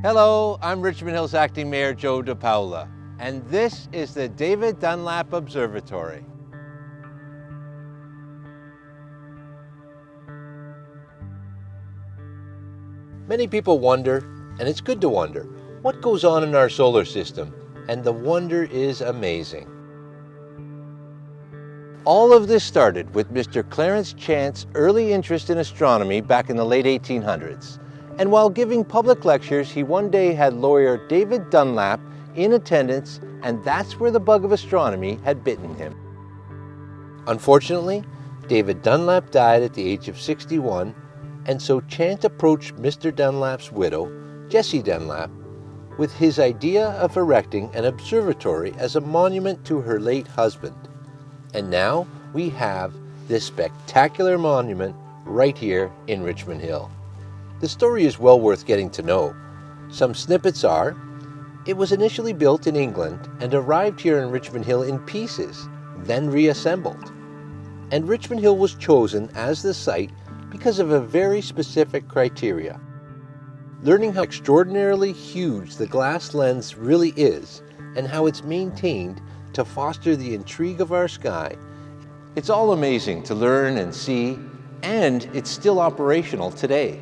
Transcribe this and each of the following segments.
Hello, I'm Richmond Hill's Acting Mayor Joe DePaula, and this is the David Dunlap Observatory. Many people wonder, and it's good to wonder, what goes on in our solar system, and the wonder is amazing. All of this started with Mr. Clarence Chant's early interest in astronomy back in the late 1800s. And while giving public lectures, he one day had lawyer David Dunlap in attendance, and that's where the bug of astronomy had bitten him. Unfortunately, David Dunlap died at the age of 61, and so Chant approached Mr. Dunlap's widow, Jessie Dunlap, with his idea of erecting an observatory as a monument to her late husband. And now we have this spectacular monument right here in Richmond Hill. The story is well worth getting to know. Some snippets are, it was initially built in England and arrived here in Richmond Hill in pieces, then reassembled. And Richmond Hill was chosen as the site because of a very specific criteria. Learning how extraordinarily huge the glass lens really is and how it's maintained to foster the intrigue of our sky. It's all amazing to learn and see, and it's still operational today.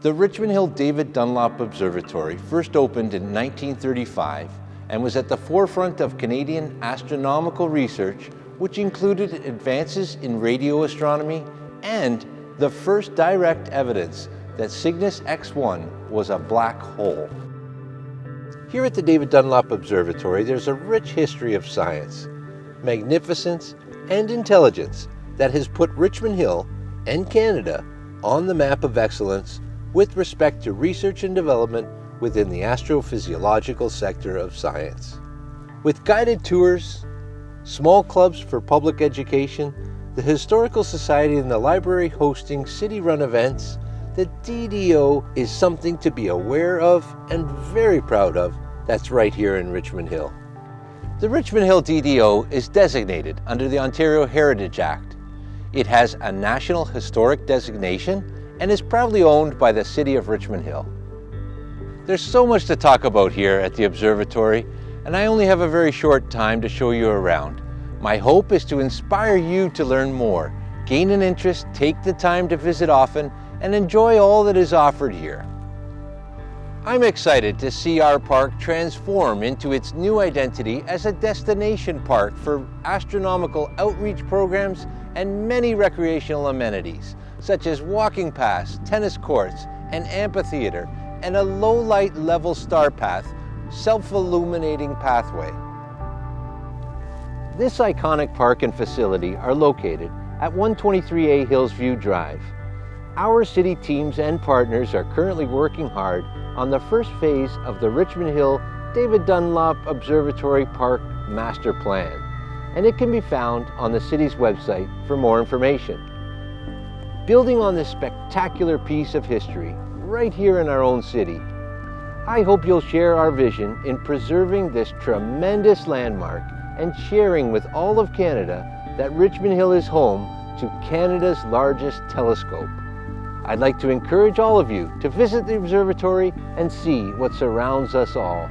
The Richmond Hill David Dunlap Observatory first opened in 1935 and was at the forefront of Canadian astronomical research, which included advances in radio astronomy and the first direct evidence that Cygnus X1 was a black hole. Here at the David Dunlap Observatory, there's a rich history of science, magnificence, and intelligence that has put Richmond Hill and Canada on the map of excellence with respect to research and development within the astrophysiological sector of science. With guided tours, small clubs for public education, the Historical Society and the library hosting city-run events, the DDO is something to be aware of and very proud of that's right here in Richmond Hill. The Richmond Hill DDO is designated under the Ontario Heritage Act. It has a National Historic designation and is proudly owned by the City of Richmond Hill. There's so much to talk about here at the observatory, and I only have a very short time to show you around. My hope is to inspire you to learn more, gain an interest, take the time to visit often, and enjoy all that is offered here. I'm excited to see our park transform into its new identity as a destination park for astronomical outreach programs and many recreational amenities, such as walking paths, tennis courts, an amphitheater, and a low-light level star path, self-illuminating pathway. This iconic park and facility are located at 123A Hillsview Drive. Our city teams and partners are currently working hard on the first phase of the Richmond Hill David Dunlap Observatory Park Master Plan, and it can be found on the city's website for more information. Building on this spectacular piece of history right here in our own city, I hope you'll share our vision in preserving this tremendous landmark and sharing with all of Canada that Richmond Hill is home to Canada's largest telescope. I'd like to encourage all of you to visit the observatory and see what surrounds us all.